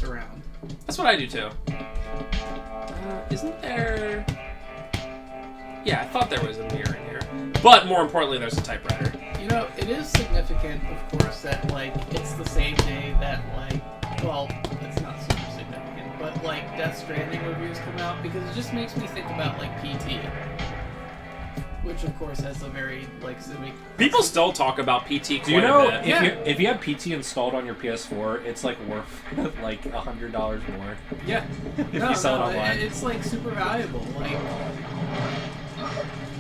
around. That's what I do too. Isn't there? Yeah, I thought there was a mirror in here. But more importantly, there's a typewriter. You know, it is significant, of course, that like it's the same day that well, it's not super significant, but like Death Stranding reviews come out because it just makes me think about like PT. Which, of course, has a very, civic... People still talk about PT quite Do you know, a bit. if you have PT installed on your PS4, it's, worth, $100 more. Yeah. If you sell it online. It's, super valuable.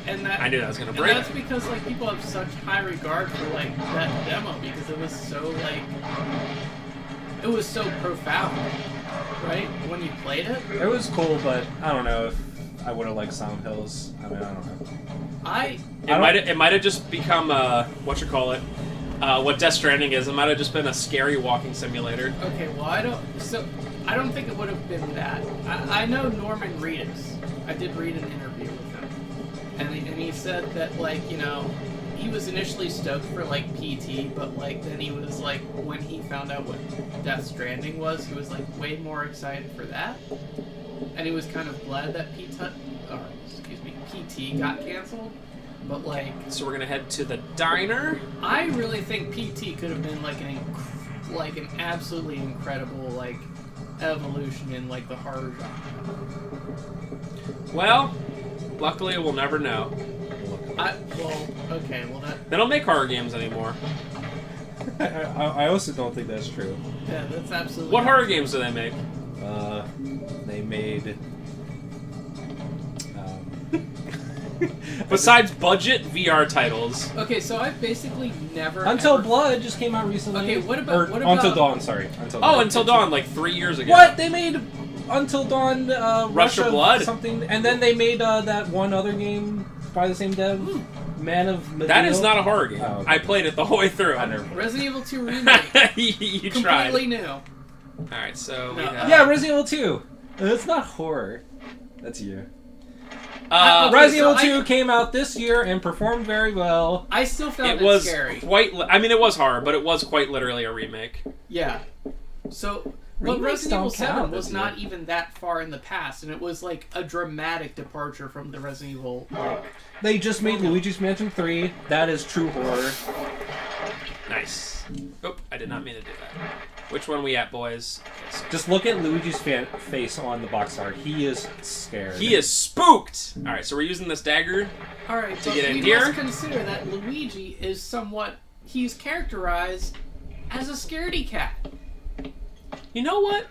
And that... I knew that was going to break. And that's because, people have such high regard for, that demo, because it was so, it was so profound, right? When you played it? It was cool, but I don't know if I would have liked Silent Hills. I mean, I don't know. It might have just become what Death Stranding is. It might have just been a scary walking simulator. Okay, well I don't think it would have been that. I know Norman Reedus. I did read an interview with him, and he said that he was initially stoked for PT, but then he was when he found out what Death Stranding was, he was way more excited for that, and he was kind of glad that PT got canceled. But so we're gonna head to the diner. I really think PT could have been an absolutely incredible evolution in the horror genre. Well, luckily we'll never know. They don't make horror games anymore. I also don't think that's true. Yeah, that's absolutely. What horror games do they make? They made. Besides budget VR titles. Okay, so I've basically never. Until Blood just came out recently. Okay, what about Until Dawn? Sorry, Until Dawn. Until Dawn, 3 years ago. What they made Until Dawn? Rush of Blood, something, and then they made that one other game by the same dev, Man of Medan. That is not a horror game. Oh, okay. I played it the whole way through. Resident Evil 2 remake. You tried. Completely new. All right, so we have... yeah, Resident Evil 2. It's not horror. That's you. Resident Evil 2 came out this year and performed very well. I still found it scary. It was horror, but it was quite literally a remake. Yeah. So, but Resident Evil 7 was not even that far in the past, and it was a dramatic departure from the Resident Evil. They just made Luigi's Mansion 3. That is true horror. Nice. Oh, I did not mean to do that. Which one we at, boys? Okay, so just look at Luigi's face on the box art. He is scared. He is spooked! Alright, so we're using this dagger to get in here. We must consider that Luigi is he's characterized as a scaredy cat. You know what?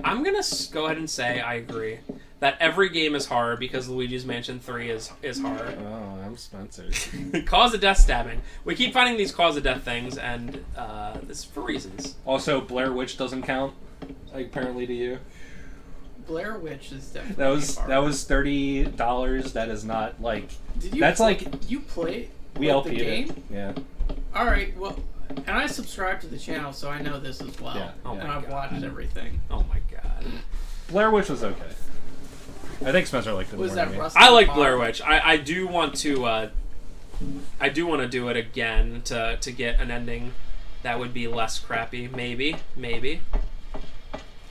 I'm gonna go ahead and say I agree. That every game is horror because Luigi's Mansion 3 is horror. Oh, I'm Spencer. Cause of death stabbing. We keep finding these cause of death things, and this is for reasons. Also, Blair Witch doesn't count, apparently, to you. Blair Witch is definitely that was $30. That is not Did you? That's you play. We LP'd the game? It. Yeah. All right. Well, and I subscribe to the channel, so I know this as well. Yeah. Oh my and I've God. watched everything. Oh my God. Blair Witch was okay. I think Spencer liked it more than me. I like Blair Witch. I do want to. I do want to do it again to get an ending that would be less crappy. Maybe. All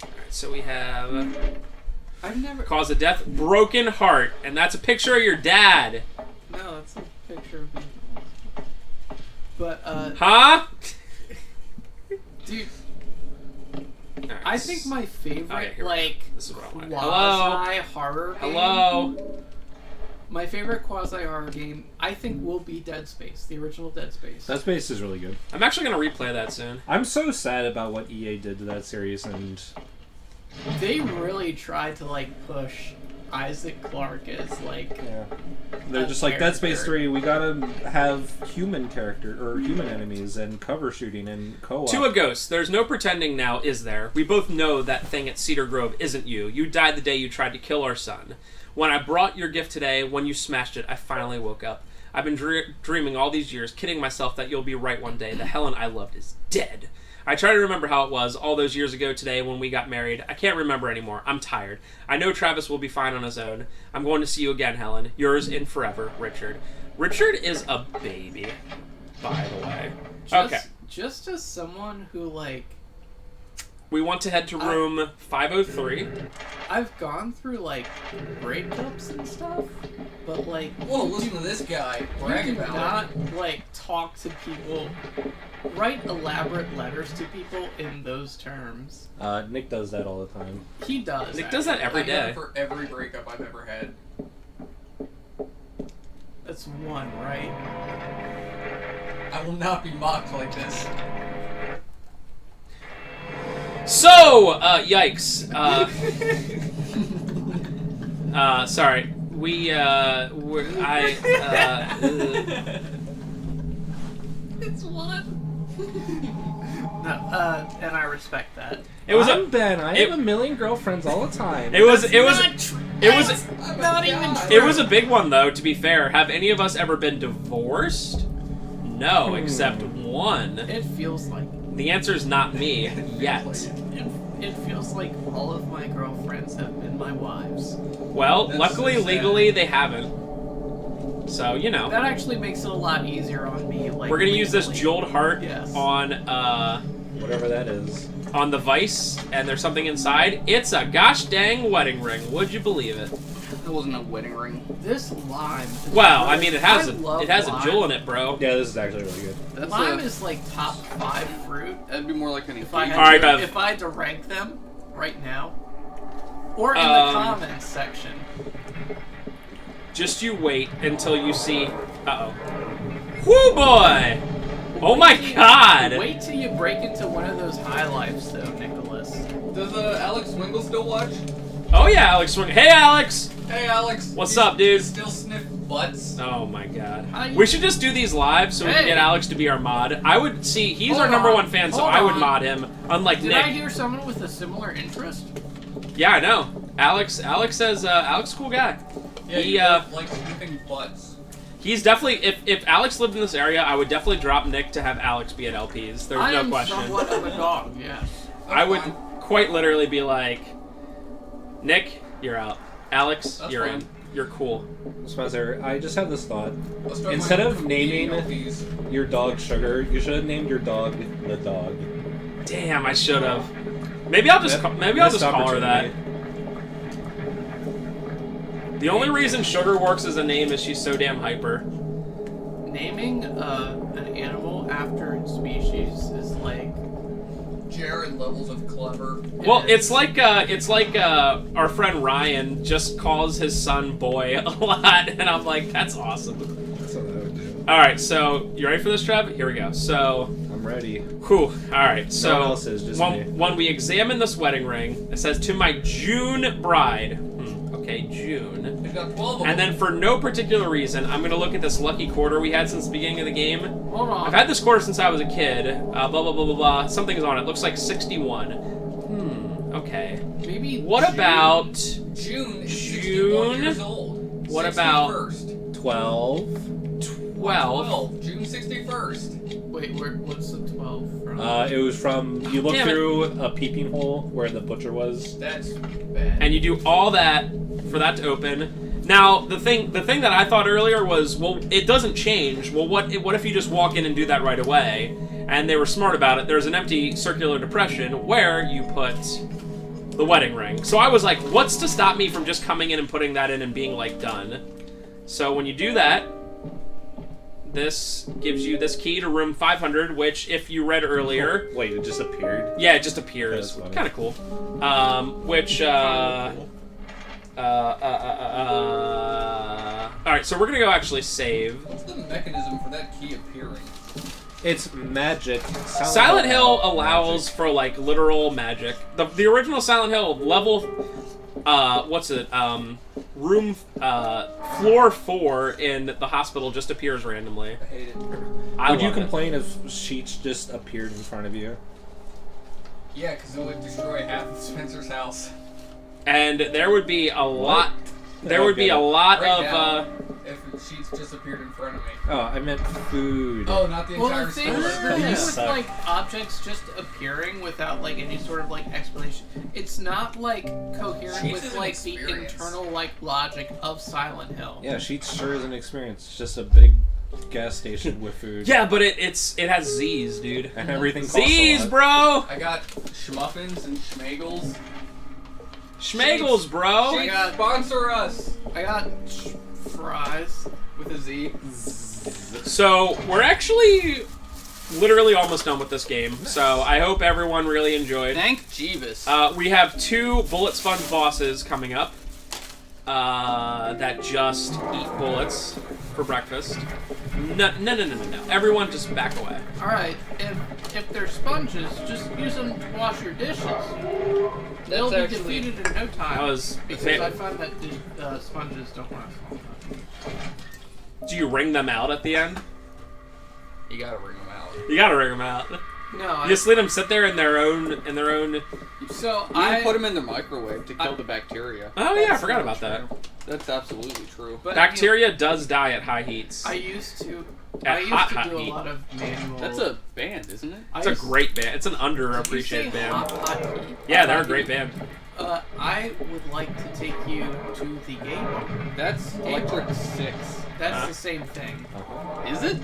right, so we have. I've never. Cause of death, broken heart, and that's a picture of your dad. No, that's a picture of me. But Huh? Dude. Right, I think my favorite, this is what I wanted. quasi-horror game... Hello? My favorite quasi-horror game, I think, will be Dead Space, the original Dead Space. Dead Space is really good. I'm actually going to replay that soon. I'm so sad about what EA did to that series, and... They really tried to, push Isaac Clarke as, Yeah. They're just Dead Space 3, we gotta have human enemies and cover shooting and co-op. To a ghost, there's no pretending now, is there? We both know that thing at Cedar Grove isn't you. You died the day you tried to kill our son. When I brought your gift today, when you smashed it, I finally woke up. I've been dreaming all these years, kidding myself that you'll be right one day. The Helen I loved is dead. I try to remember how it was all those years ago today when we got married. I can't remember anymore. I'm tired. I know Travis will be fine on his own. I'm going to see you again, Helen. Yours in forever, Richard. Richard is a baby, by the way. Okay. Just as someone who, We want to head to room 503. I've gone through, like, breakups and stuff, but, like... Whoa, listen to this guy bragging you do about it. not, like, talk to people, write elaborate letters to people in those terms. Nick does that all the time. He does. Nick does that every I do day. it for every breakup I've ever had. That's one, right? I will not be mocked like this. So, yikes. Sorry. It's one. No, and I respect that. I'm Ben. I have a million girlfriends all the time. It was Not even true. It was a big one, though, to be fair. Have any of us ever been divorced? No, except one. It feels like. The answer is not me, yet. It feels like all of my girlfriends have been my wives. Well, That's luckily, so sad. legally, they haven't. So, you know. That actually makes it a lot easier on me. Like, We're gonna use this legally. jeweled heart Yes. on, Whatever that is. on the vice, and there's something inside. It's a gosh dang wedding ring. Would you believe it? It wasn't a wedding ring. This lime. Is Well, really- I mean, it has love a lime. jewel in it, bro. Yeah, this is actually really good. That's Lime is like top 5 fruit. That'd be more like an If I had, Alright, to, Bev. if I had to rank them right now, or in the comments section. Just you wait until you see. Uh oh. Whoo boy! Oh my god! Wait till you break into one of those high lives, though, Nicholas. Does Alex Swingle still watch? Oh yeah, Alex. Hey, Alex. Hey, Alex. What's You up, dude? Still sniff butts? Oh my god. Hi. We should just do these live so we can Hey. get Alex to be our mod. I would see. He's Hold our number on. one fan, so Hold I would on. mod him. Unlike Did Nick. I hear someone with a similar interest? Yeah, I know. Alex says Alex, cool guy. Yeah, He, you both like sniffing butts. He's definitely. If Alex lived in this area, I would definitely drop Nick to have Alex be at LPs. There's I no am question. somewhat of a dog, yes. I would fine. quite literally be like, Nick, you're out. Alex, That's you're fine. in. You're cool. Spencer, I just have this thought. I'll start Instead my of naming LPs. your dog Sugar, you should have named your dog the dog. Damn, I should have. Maybe I'll just Missed call her that. opportunity. The only reason Sugar works as a name is she's so damn hyper. Naming an animal after its species is like... Jared levels of clever. Well, is. it's like our friend Ryan just calls his son Boy a lot, and I'm like, that's awesome. That's what I would do. All right, so you ready for this, Trev? Here we go. So, I'm ready. whew. All right, so No one else is, just me. when we examine this wedding ring, it says to my June bride. Okay, June. We've got 12 of them. And then for no particular reason, I'm gonna look at this lucky quarter we had since the beginning of the game. Hold on. I've had this quarter since I was a kid. Blah blah blah blah blah. Something's on it. Looks like 61. Okay. Maybe What June- about June is June? 61 years old. What about 61st. 12. 12? June 61st. Wait, what's the 12 from? It was from, you look Damn it. through a peeping hole where the butcher was. That's bad. And you do all that for that to open. Now, the thing that I thought earlier was, well, it doesn't change. Well, what if you just walk in and do that right away? And they were smart about it. There's an empty circular depression where you put the wedding ring. So I was like, what's to stop me from just coming in and putting that in and being like done? So when you do that, this gives you this key to room 500, which if you read earlier, Wait, it just appeared? yeah, it just appears. That's funny. Kind of cool. Which alright, so we're gonna go actually save. What's the mechanism for that key appearing? It's magic. Silent Hill allows for like literal magic. The original Silent Hill level, room, floor 4 in the hospital just appears randomly. I hate it. I Would you love it. complain if sheets just appeared in front of you? Yeah, because it would destroy half of Spencer's house. And there would be a lot. There I would be get a it. lot Right of. now, if sheets just appeared in front of me. Oh, I meant food. Oh, not the Well, entire the thing store. You with suck. like objects just appearing without like any sort of like explanation, it's not like coherent Sheets with is an like the experience. internal like logic of Silent Hill. Yeah, sheets sure is an experience. It's just a big gas station with food. Yeah, but it has Z's, dude. And everything costs Z's, a lot. bro. I got schmuffins and schmagels. Schmagels, bro. Sheets, sponsor us. I got fries. With a Z. So we're actually literally almost done with this game. So I hope everyone really enjoyed. Thank Jeebus. We have 2 bullet sponge bosses coming up that just eat bullets for breakfast. No. Everyone just back away. Alright, if they're sponges, just use them to wash your dishes. They'll be defeated in no time. That was because I find that sponges don't last long. Do you wring them out at the end? You gotta wring them out. You gotta wring them out. No, You just let them sit there in their own. So I put them in the microwave to kill the bacteria. Oh yeah, I forgot about that. That's absolutely true. But, Bacteria does die at high heats. I used to. At I used hot to do heat. a lot of manual. That's a band, isn't it? It's a great band. It's an Did you underappreciated say band. hot heat? Yeah, they're a great band. I would like to take you to the game. That's Electric 6. That's the same thing. Is it?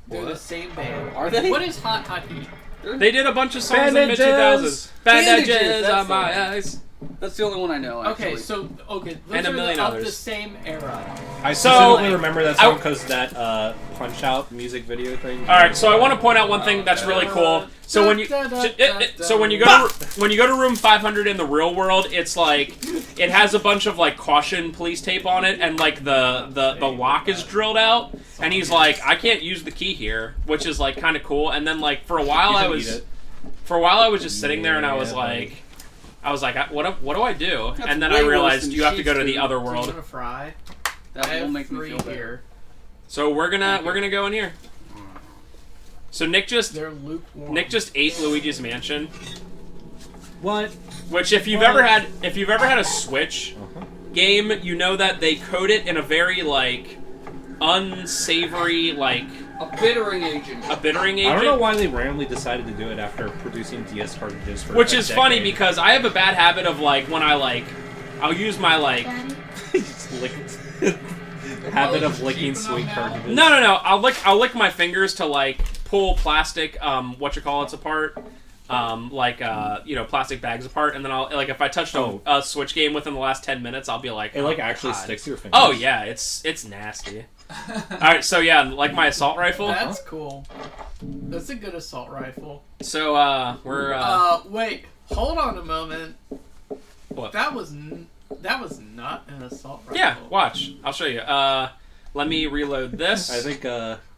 They're the same band. Are they? What is hot heat? They did a bunch of songs in the mid Bandages! 2000s. Bandages Bandages, on my that's eyes. That's the only one I know, actually. Okay, so those And a are million of others. the same era. I So- specifically remember that song I- because that Punch Out music video thing. All right, so I want to point out one thing that's really cool. So when you go to room 500 in the real world, it's like it has a bunch of like caution police tape on it, and like the lock is drilled out, and he's like, I can't use the key here, which is like kind of cool. And then like for a while I was just sitting there, and I was like, what do I do? That's and then way I worse realized than you have to go to cheese the food. other Do you world. want to fry? That I will have make me 3 feel better. here. So we're gonna go in here. So Nick just They're lukewarm. ate Luigi's Mansion. What? Which, if you've ever had a Switch game, you know that they code it in a very like unsavory, like A bittering agent. a bittering I agent. don't know why they randomly decided to do it after producing DS cartridges for Which a is funny decade. because I have a bad habit of like when I'll use my like Just lick habit of licking sweet cartridges. no. I'll lick my fingers to like pull plastic apart. Plastic bags apart, and then I'll like if I touched a Switch game within the last 10 minutes, I'll be like, It like oh, actually God. sticks to your fingers. Oh yeah, it's nasty. All right, so yeah, like my assault rifle. That's cool. That's a good assault rifle. So we're Wait, hold on a moment. What? That was not an assault rifle. Yeah, watch. I'll show you. Let me reload this. I think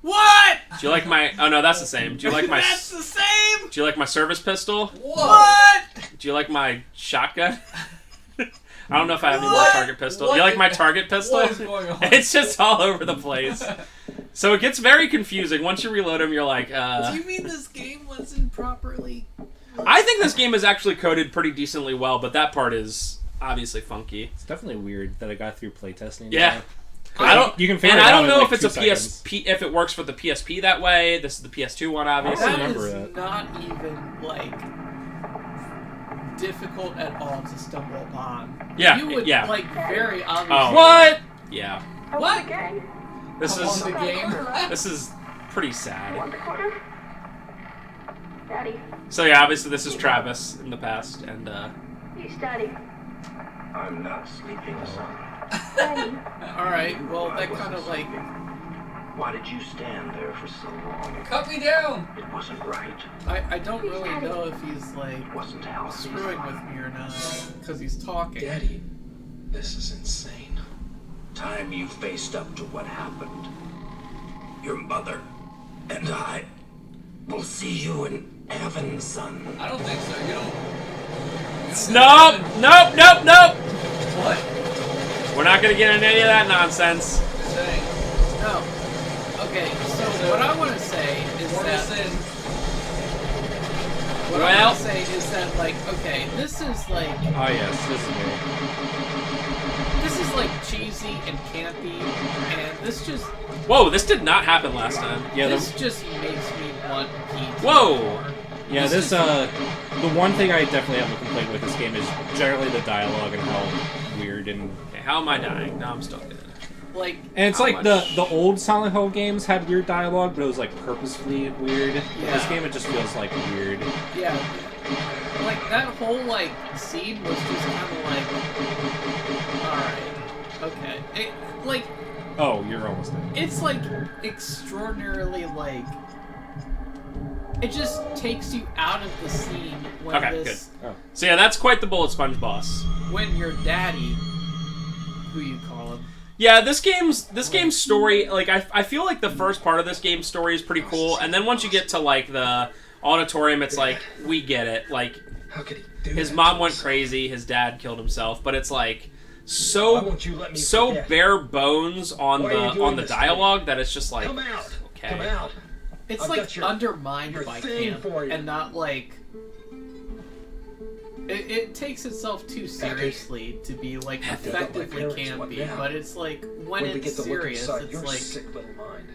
What? Do you like my? Oh no, that's the same. Do you like my? That's the same. Do you like my service pistol? What? Do you like my shotgun? I don't know if I have any more What? target pistol. What? You like my target pistol? What is going on? It's just all over the place. So it gets very confusing. Once you reload them, you're like, Do you mean this game wasn't properly? I think this game is actually coded pretty decently well, but that part is obviously funky. it's definitely weird that I got through playtesting. Yeah. I don't. You can figure and it I out don't in, know like, if it's 2 a seconds. PSP, if it works for the PSP that way. This is the PS2 one, obviously. I That remember is that. not even like difficult at all to stumble upon. Yeah, You would yeah. like very obviously. Oh. What? Yeah. What? This I'm is on the game. this is pretty sad. Want the quarter? Daddy. So yeah, obviously this is Travis in the past, and Yes, Daddy. I'm not sleeping, son. Daddy. All right. Well, that kind of like. Why did you stand there for so long? Cut me down! It wasn't right. I don't really know if he's like It wasn't healthy. screwing with me or not because he's talking. Daddy, this is insane. Time you faced up to what happened. Your mother and I will see you in heaven, son. I don't think so. You don't. nope. What? We're not gonna get into any of that nonsense. Just saying. No. Okay. So what I want to say is More that. sin. What I want to say is that like okay, this is like Oh yes, this is me. this is like cheesy and campy, and this just Whoa, this did not happen last time. Yeah, this just makes me want Pete. Whoa. Yeah, this the one thing I definitely have a complaint with this game is generally the dialogue and how weird and Okay, how am I dying? No, I'm still good. like. And it's how like much... the old Silent Hill games had weird dialogue, but it was like purposefully weird. Yeah. This game, it just feels like weird. Yeah. Like, that whole, like, scene was just kind of like... Alright. Okay. It, like... Oh, you're almost there. It's, like, extraordinarily, like... It just takes you out of the scene when Okay, this... good. Oh. So yeah, that's quite the bullet sponge boss. When your daddy, who you call him... Yeah, this game's story, like, I feel like the first part of this game's story is pretty cool, and then once you get to, like, the auditorium, it's like, we get it. Like, How could he do his that mom to went himself? crazy, his dad killed himself, but it's like Why so won't you let me so forget? bare bones on Why are you the doing on the this to dialogue that it's just like, Come out! okay. Come out! It's, I've like, got your undermined by thing camp, for you. and not, like... It takes itself too seriously to be, like, Have to help my effectively parents, what campy, now? but it's, like, when we get it's to look serious, inside it's, your like... sick little mind.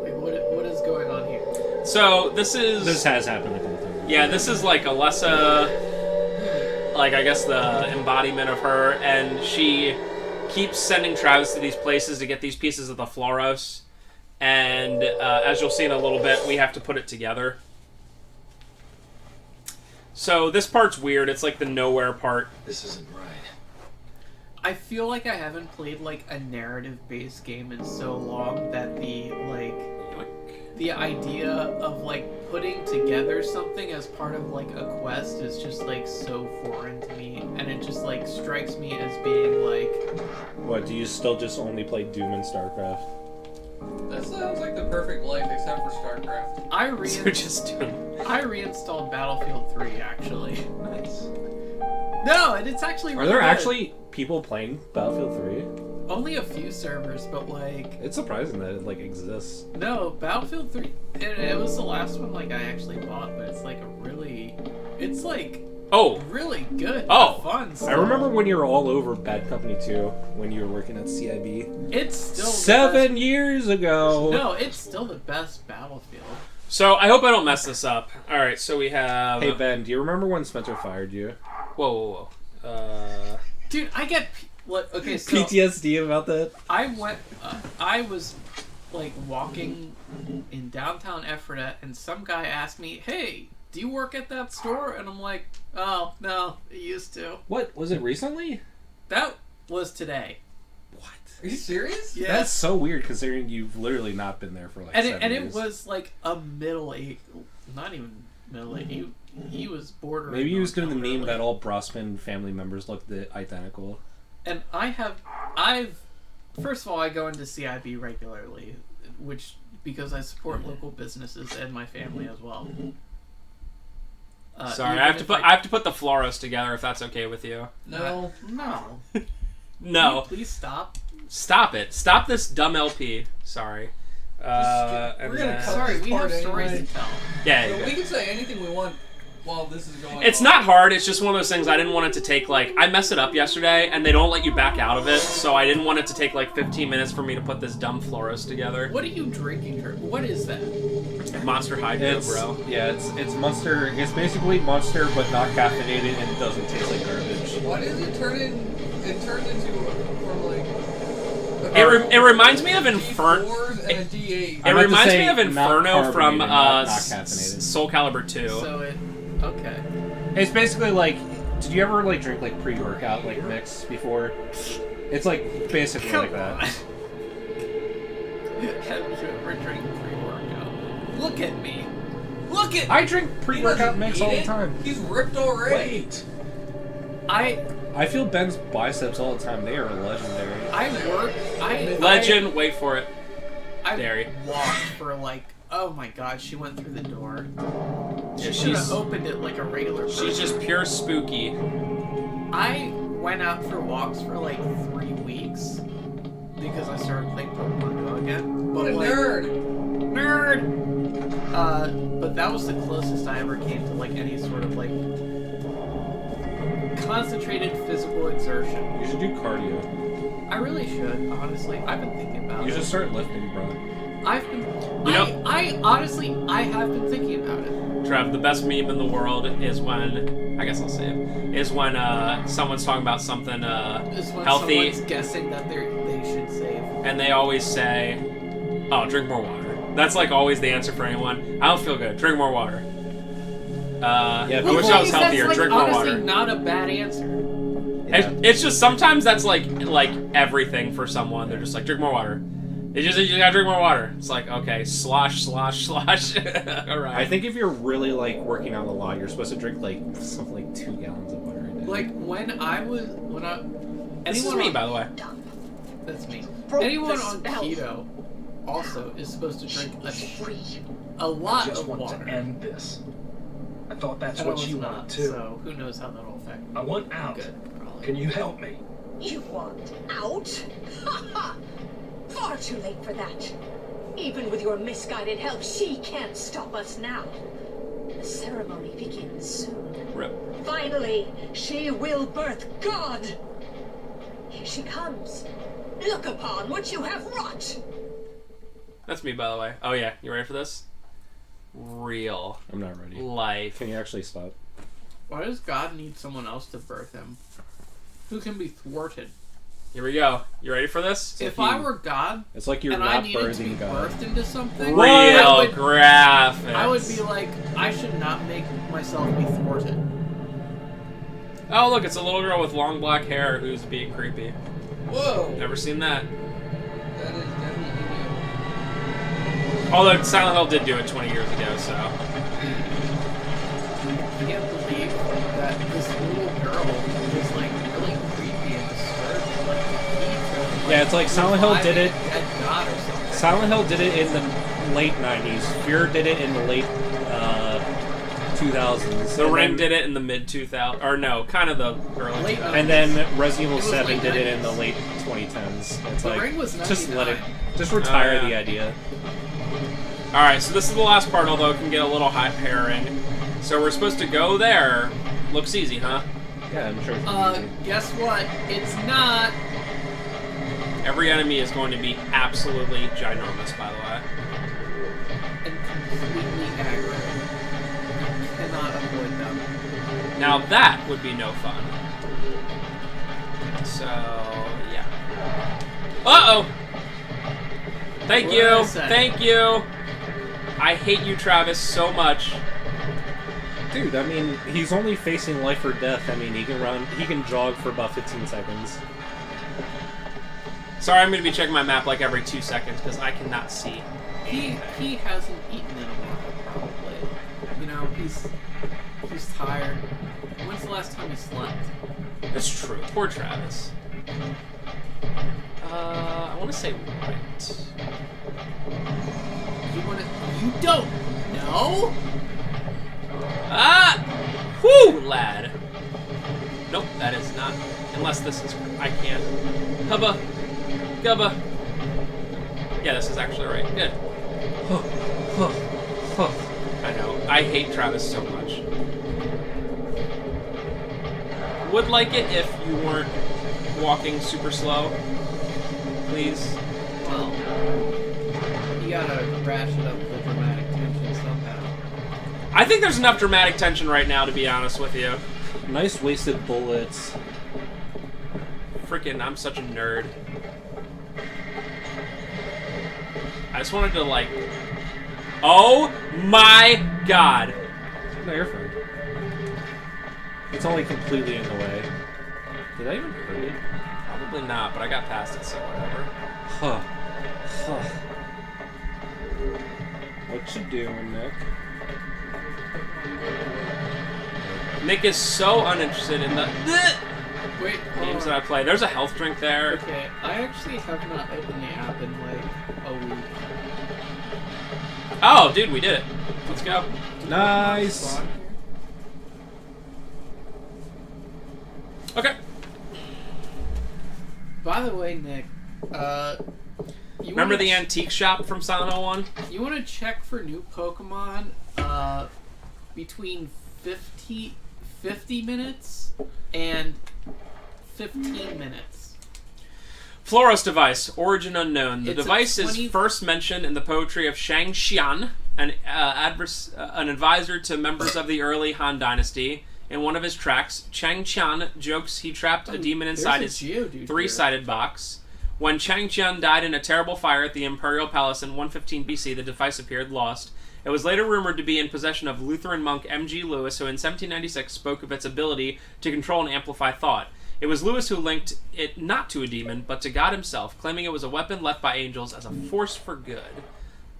Like, what is going on here? So this is This has happened a couple times. yeah, this is like Alessa, like I guess the embodiment of her, and she keeps sending Travis to these places to get these pieces of the Floros, and as you'll see in a little bit, we have to put it together. So this part's weird. It's like the nowhere part. This isn't right. I feel like I haven't played, like, a narrative-based game in so long that the idea of, like, putting together something as part of, like, a quest is just, like, so foreign to me, and it just, like, strikes me as being, like... What, do you still just only play Doom and StarCraft? That sounds like the perfect life, except for StarCraft. They're just doing. I reinstalled Battlefield 3, actually. Nice. No, and it's actually Are really there good. actually people playing Battlefield 3? Only a few servers, but, like... It's surprising that it, like, exists. No, Battlefield 3, it was the last one, like, I actually bought, but it's, like, a really... It's, like... Oh, Really good. Oh. Fun stuff. I remember when you were all over Bad Company 2, when you were working at CIB. It's still... the 7 years ago! best- No, it's still the best Battlefield. so I hope I don't mess this up. All right, so we have. Hey Ben, do you remember when Spencer fired you? Whoa. Dude, I get... Okay, so... PTSD about that? I went... I was, like, walking in downtown Ephrata, and some guy asked me, hey, do you work at that store? And I'm like, oh, no, I used to. What, was it recently? That was today. What? Are you serious? Yeah. That's so weird considering you've literally not been there for like And 7 it years. was like a middle-aged, not even middle-aged, he was bordering. Maybe he was on doing the meme elderly. that all Brosman family members looked identical. And first of all, I go into CIB regularly, which, because I support local businesses and my family as well. Sorry, even I have to if put I have to put the Floros together if that's okay with you. No. No. No, Please stop. stop it! Stop this dumb LP. Sorry. And we're gonna then- cut Sorry, this we have part stories anyway. to tell. Yeah, So you're we good. can say anything we want while this is going on. It's not hard. It's just one of those things I didn't want it to take, like, I messed it up yesterday, and they don't let you back out of it, so I didn't want it to take, like, 15 minutes for me to put this dumb Floros together. What are you drinking? What is that? Monster Hydro, bro. Yeah, it's Monster. It's basically Monster, but not caffeinated, and it doesn't taste like garbage. Why does it turn in? It turns into from like. It reminds me of Inferno. D4s and a D8. It I meant to reminds say me of not Inferno from carbonated, not caffeinated. Soul Calibur 2. So okay. It's basically like, did you ever like drink like pre-workout like mix before? It's like basically like that. Have you ever drank pre-workout? Look at me. Look at I drink pre-workout He doesn't mix need all the it. time. He's ripped already. Wait! I feel Ben's biceps all the time. They are legendary. Legend, wait for it. I Dairy. walked for like, oh my god, she went through the door. She Yeah, should have she's- opened it like a regular person. She's just pure spooky. I went out for walks for like 3 weeks because I started playing Pokemon Go again. What a like, nerd! But that was the closest I ever came to like any sort of like concentrated physical exertion. You should do cardio. I really should, honestly. I've been thinking about You it. should start lifting, bro. I've been. You know- I honestly, I have been thinking about it. Trev, the best meme in the world is when, I guess I'll say it, is when someone's talking about something Is when healthy, someone's guessing that they should save. and they always say, oh, drink more water. That's like always the answer for anyone. I don't feel good. Drink more water. I wish I was healthier. That's, Drink more honestly water. not a bad answer. Yeah. It's just sometimes that's like everything for someone. They're just like, drink more water. It's just, you gotta drink more water. It's like, okay, slosh. Alright. I think if you're really like working out a lot, you're supposed to drink like something like 2 gallons of water a day. Like This is me, by the way. That's me. Broke Anyone the on spell. keto also is supposed to drink a lot Just of want water. to end this. I thought that's I know what it's you not, wanted too. so who knows how that'll affect me. I want out. Good, probably. Can you help me? You want out? Ha ha! Far too late for that. Even with your misguided help, she can't stop us now. The ceremony begins soon. Rip. Finally, she will birth God. Here she comes. Look upon what you have wrought. That's me, by the way. Oh yeah, you ready for this? Real I'm not ready. life. Can you actually stop? Why does God need someone else to birth him? Who can be thwarted? Here we go. You ready for this? If like I you- were God It's like you're and I not needed to be birthing God. birthed into something, Real I would, graphics. I would be like, I should not make myself be thwarted. Oh look, it's a little girl with long black hair who's being creepy. Whoa! Never seen that. That is definitely Although Silent Hill did do it 20 years ago, so. I can't believe that this little girl is like really creepy and disturbing. Like the key to, Yeah, it's like Silent Hill did it. reviving a dead god or something. Silent Hill did it in the late 90s. Fear did it in the late 2000s. The Ring did it in the mid 2000s, or no, kind of the early Late 2000s. And then Resident Evil It was 7 late did it in 90s. the late 2010s. It's The like, Ring was just let it, 99. just retire Oh, yeah. the idea. All right, so this is the last part, although it can get a little high-pairing. So we're supposed to go there. Looks easy, huh? Yeah, I'm sure. It's easy. Guess what? It's not. Every enemy is going to be absolutely ginormous, by the way. And completely aggro. You cannot avoid them. Now that would be no fun. So, yeah. Uh-oh! Thank What did I you! say? Thank you! I hate you, Travis, so much. Dude, I mean, he's only facing life or death. I mean, he can jog for about 15 seconds. Sorry, I'm going to be checking my map like every 2 seconds because I cannot see. He hasn't eaten in a while, probably. You know, he's tired. When's the last time he slept? That's true. Poor Travis. I want to say right. You don't know? Ah! Whoo, lad. Nope, that is not. Unless this is. I can't. Hubba. Gubba. Yeah, this is actually right. Good. I know. I hate Travis so much. Would like it if you weren't walking super slow. Please. Well, you gotta ratchet up the dramatic tension somehow. I think there's enough dramatic tension right now, to be honest with you. Nice wasted bullets. Freaking, I'm such a nerd. I just wanted to, like... Oh my god! No, you're fine. It's only completely in the way. Did I even hurt it? Probably not, but I got past it, so whatever. Huh. What you doing, Nick? Nick is so uninterested in the Wait, hold games on. that I play. There's a health drink there. Okay, I actually have not opened the app in like a week. Oh, dude, we did it. Let's go. Nice! Okay. By the way, Nick, you Remember wanna the antique shop from Silent Hill 1? You want to check for new Pokemon between 50 minutes and 15 minutes. Floros device, origin unknown. The It's a device 20 is first mentioned in the poetry of Shang Xian, an advisor to members of the early Han Dynasty. In one of his tracks, Chang Qian jokes he trapped a demon inside his three-sided box. When Chang Qian died in a terrible fire at the Imperial Palace in 115 BC, the device appeared lost. It was later rumored to be in possession of Lutheran monk M.G. Lewis, who in 1796 spoke of its ability to control and amplify thought. It was Lewis who linked it not to a demon, but to God himself, claiming it was a weapon left by angels as a force for good.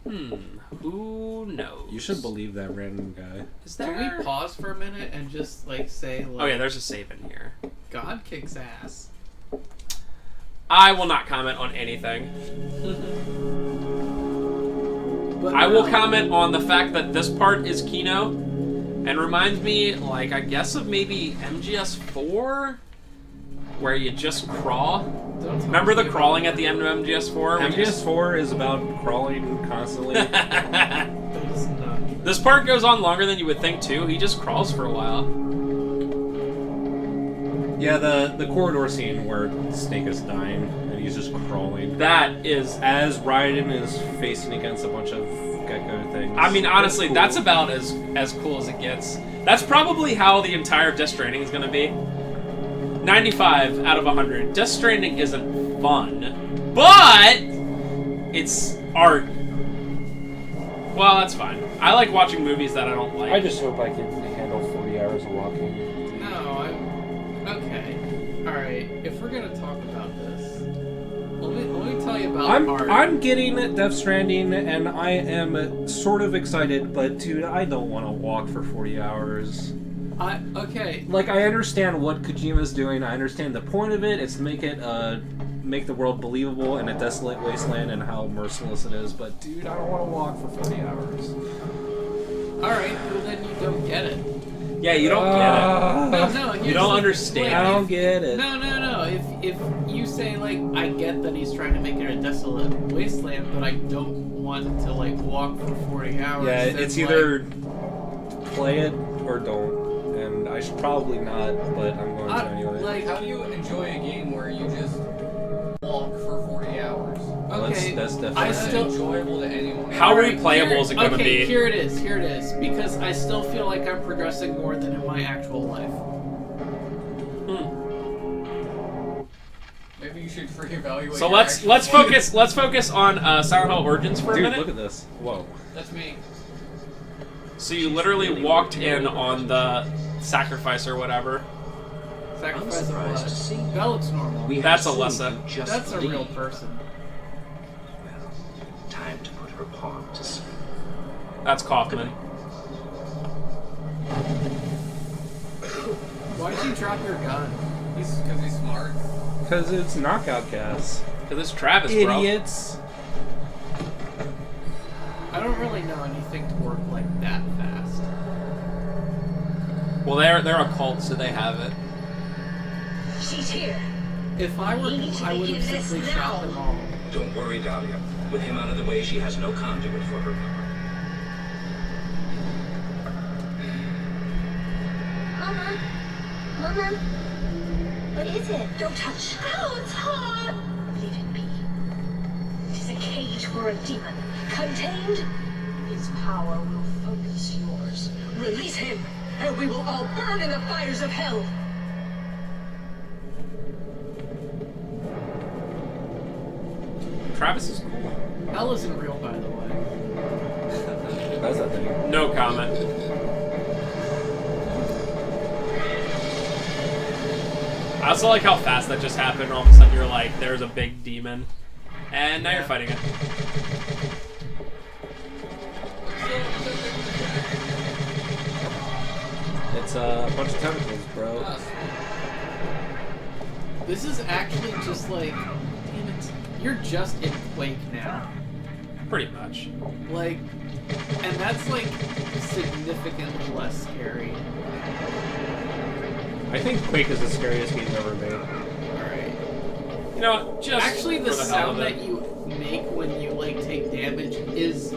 Who knows? You should believe that random guy. Is there... Can we pause for a minute and just, like, say, like... Oh yeah, there's a save in here. God kicks ass. I will not comment on anything. But I will comment on the fact that this part is Kino, and reminds me, like, I guess of maybe MGS4, where you just crawl. Remember the crawling at the end of MGS4? MGS4 is about crawling constantly. This part goes on longer than you would think, too. He just crawls for a while. Yeah, the corridor scene where Snake is dying and he's just crawling. That is... As Raiden is facing against a bunch of gecko things. I mean, honestly, cool. that's about as cool as it gets. That's probably how the entire Death Stranding is going to be. 95 out of 100. Death Stranding isn't fun, but it's art. Well, that's fine. I like watching movies that I don't like. I just hope I can handle 40 hours of walking. No, okay. Alright, if we're gonna talk about this, let me tell you about art. I'm getting Death Stranding, and I am sort of excited, but dude, I don't want to walk for 40 hours. Okay. Like, I understand what Kojima's doing. I understand the point of it. It's to make it, make the world believable in a desolate wasteland and how merciless it is. But, dude, I don't want to walk for 40 hours. Alright, well then you don't get it. Yeah, you don't get it. No, You don't understand. I don't get it. No. If you say, like, I get that he's trying to make it a desolate wasteland, but I don't want to, like, walk for 40 hours. Yeah, it's either play it or don't. And I should probably not, but I'm going to anyway. Like, How do you enjoy a game where you just walk for 40 hours? okay, That's definitely I That's still... enjoyable to anyone. How replayable is it going to be? Okay, here it is. Because I still feel like I'm progressing more than in my actual life. Maybe you should reevaluate. So your let's focus on Silent Hill Origins for a Dude, minute. look at this. Whoa. That's me. So you literally walked in on the sacrifice or whatever. Sacrifice of blood. That looks normal. That's Alessa. That's a real person. Well, time to put her pawn to sleep. That's Kaufman. Why'd you drop your gun? Because he's smart. Because it's knockout gas. Because it's Travis, bro. Idiots. I don't really know anything to work like that fast. Well, they're a cult, so they have it. She's here. If I were him, I would have simply shot them all. Don't worry, Dahlia. With him out of the way, she has no conduit for her power. Mama? What is it? Don't touch. Oh, it's hot! Leave it be. It is a cage for a demon. Contained, his power will focus yours. Release him, and we will all burn in the fires of hell! Travis is cool. Hell isn't real, by the way. That's that thing. No comment. I also like how fast that just happened. All of a sudden, you're like, "There's a big demon," and now you're fighting it. It's a bunch of tentacles, bro. This is actually just like, damn it, you're just in Quake now. Pretty much. Like, and that's like significantly less scary. I think Quake is the scariest game ever made. Alright. You know what? Just Actually, the for the hell of sound it. that you make when you like take damage is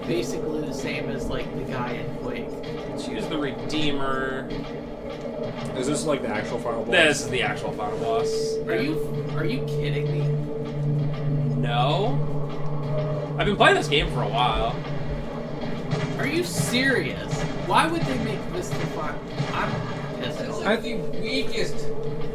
basically the same as like the guy in Quake. Let's use the Redeemer. Is this like the actual final boss? This is the actual final boss. Are you kidding me? No. I've been playing this game for a while. Are you serious? Why would they make this the final? I'm pissed That's off. like the weakest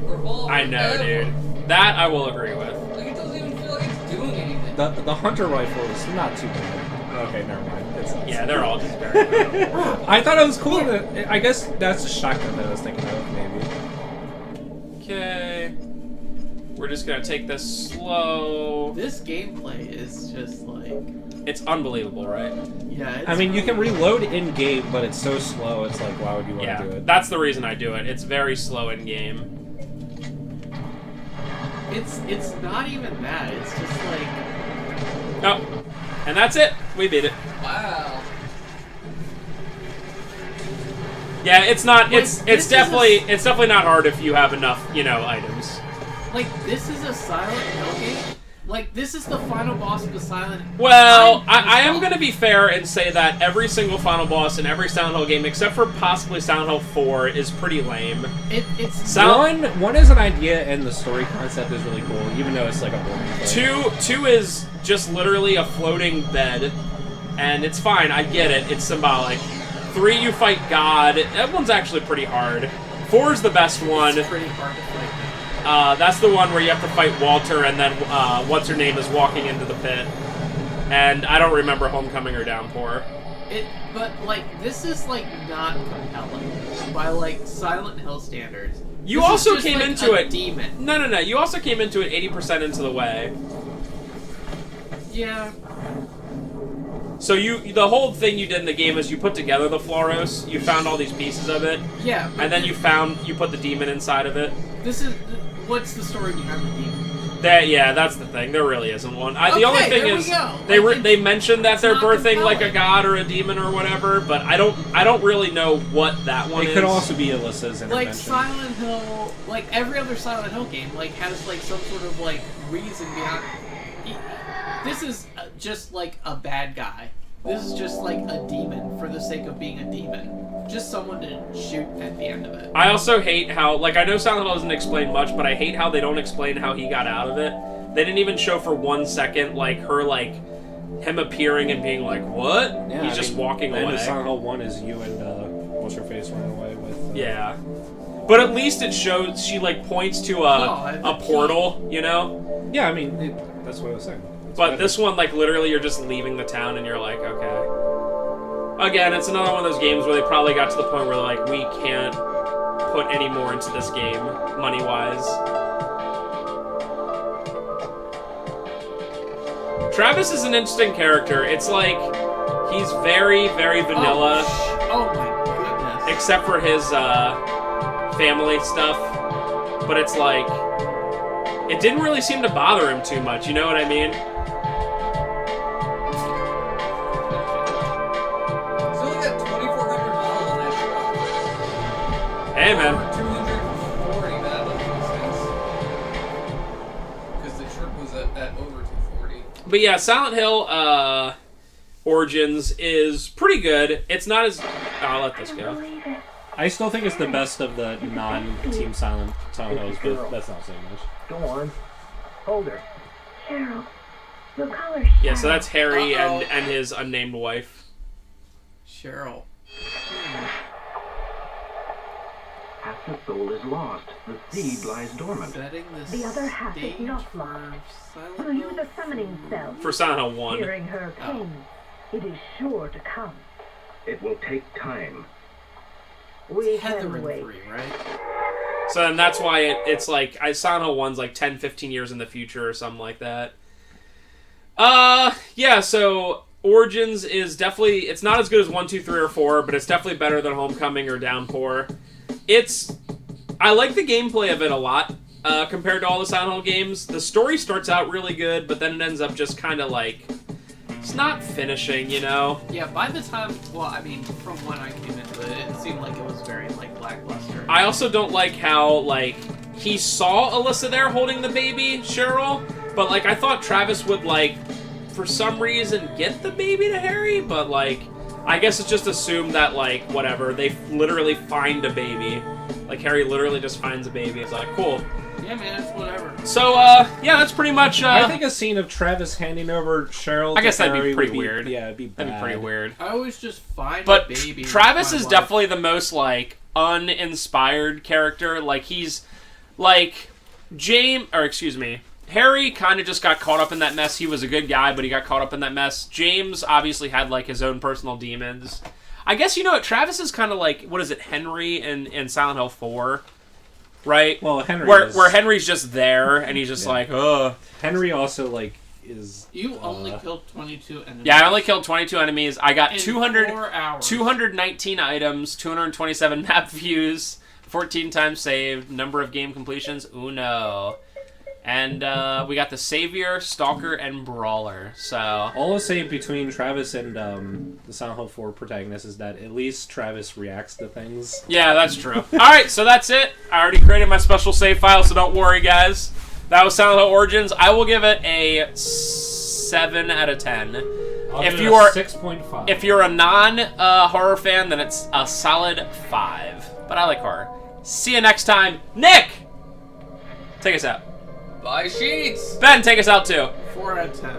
revolver I know, ever. dude. That I will agree with. Like, it doesn't even feel like it's doing anything. The hunter rifle is not too bad. Okay, never mind. Yeah, they're all just very good. I thought it was cool. I guess that's a shotgun that I was thinking of, maybe. Okay. We're just gonna take this slow. This gameplay is just like, It's unbelievable, right? yeah. It's I mean, you can reload in game, but it's so slow. It's like, why would you want Yeah, to do it? that's the reason I do it. It's very slow in game. It's not even that. It's just like, Oh, and that's it. We beat it. Wow. Yeah, it's not. Like, It's this is definitely not hard if you have enough, items. this is a Silent Hill game. Like, this is the final boss of the Silent. Well, I am going to be fair and say that every single final boss in every Silent Hill game, except for possibly Silent Hill 4, is pretty lame. It's One is an idea, and the story concept is really cool, even though it's like a boring thing. Two is just literally a floating bed, and it's fine. I get it. It's symbolic. 3, you fight God. That one's actually pretty hard. 4 is the best one. It's pretty hard to fight. That's the one where you have to fight Walter, and then what's her name is walking into the pit. And I don't remember Homecoming or Downpour. But like, this is like not compelling by like Silent Hill standards. You This is also just, came like, into a it. demon. No. You also came into it 80% into the way. Yeah. So the whole thing you did in the game is you put together the Floros. You found all these pieces of it, Yeah. and then you put the demon inside of it. What's the story behind the demon? That's the thing. There really isn't one. The only Okay, thing there we is go. they mentioned that they're not birthing like a compelling. god or a demon or whatever, but I don't really know what that one It is. could also be Alyssa's intervention. Like Silent Hill, like every other Silent Hill game, like has like some sort of like reason behind. This is just like a bad guy. This is just like a demon for the sake of being a demon. Just someone to shoot at the end of it. I also hate how, like, I know Silent Hill doesn't explain much, but I hate how they don't explain how he got out of it. They didn't even show for 1 second, like, him appearing and being like, what? Yeah, He's I just mean, walking the end away. of Silent Hill 1 is you and, what's her face running away with. Yeah. But at least it shows, she, like, points to a portal, you know? Yeah, I mean, that's what I was saying. It's But better. this one, like, literally you're just leaving the town and you're like, okay. Again, it's another one of those games where they probably got to the point where they're like, we can't put any more into this game, money-wise. Travis is an interesting character. It's like, he's very, very vanilla, Oh my goodness. except for his family stuff. But it's like, it didn't really seem to bother him too much, you know what I mean? It's only got 2,400 miles on that truck. Hey, man. Or 240, man. I love these things. Because the truck was at over 240. But yeah, Silent Hill Origins is pretty good. It's not as... I'll let this go. I still think it's the best of the non-Team Silent Hills, but that's not saying much. Go on. Hold her. Cheryl. We'll call her Cheryl. Yeah, so that's Harry Uh-oh. and his unnamed wife. Cheryl. Half the soul is lost. The seed lies dormant. Setting The other half is stage not for lost. Silent We'll use Hill a summoning spell. For Silent Hill 1. Hearing her pain, it is sure to come. It will take time. We Heather can in wait. 3, right? So then that's why it's like... Silent Hill 1's like 10, 15 years in the future or something like that. Yeah, so... Origins is definitely... It's not as good as 1, 2, 3, or 4, but it's definitely better than Homecoming or Downpour. I like the gameplay of it a lot, compared to all the Silent Hill games. The story starts out really good, but then it ends up just kind of like... It's not finishing, you know? Yeah, by the time... Well, I mean, from when I came into it, it seemed like it was very, like, lackluster. I also don't like how, like, he saw Alyssa there holding the baby, Cheryl, but, like, I thought Travis would, like, for some reason get the baby to Harry, but, like, I guess it's just assumed that, like, whatever, they literally find a baby Like, Harry literally just finds a baby. It's like, cool. Yeah, man, it's whatever. So, yeah, that's pretty much, I think a scene of Travis handing over Cheryl I guess to that'd be Harry pretty would weird. Yeah, it'd be bad. That'd be pretty weird. I always just find But a baby. Travis with is my wife. definitely the most, like, uninspired character. Like, he's, like, Harry kind of just got caught up in that mess. He was a good guy, but he got caught up in that mess. James obviously had, like, his own personal demons. I guess, you know what, Travis is kind of like, what is it, Henry in Silent Hill 4? Right? Well, Henry where Henry's just there, and he's just Yeah. like, ugh. Henry also, like, is... You only killed 22 enemies. Yeah, I only killed 22 enemies. I got in 200, 4 hours. 219 items, 227 map views, 14 times saved, number of game completions, uno. And we got the Savior, Stalker, and Brawler. So All I'll say between Travis and the Silent Hill 4 protagonist is that at least Travis reacts to things. yeah, that's true. All right, so that's it. I already created my special save file, so don't worry, guys. That was Silent Hill Origins. I will give it a 7 out of 10. If you are 6.5. If you're a non-horror fan, then it's a solid 5. But I like horror. See you next time. Nick! Take us out. Buy sheets! Ben, take us out too. 4 out of 10.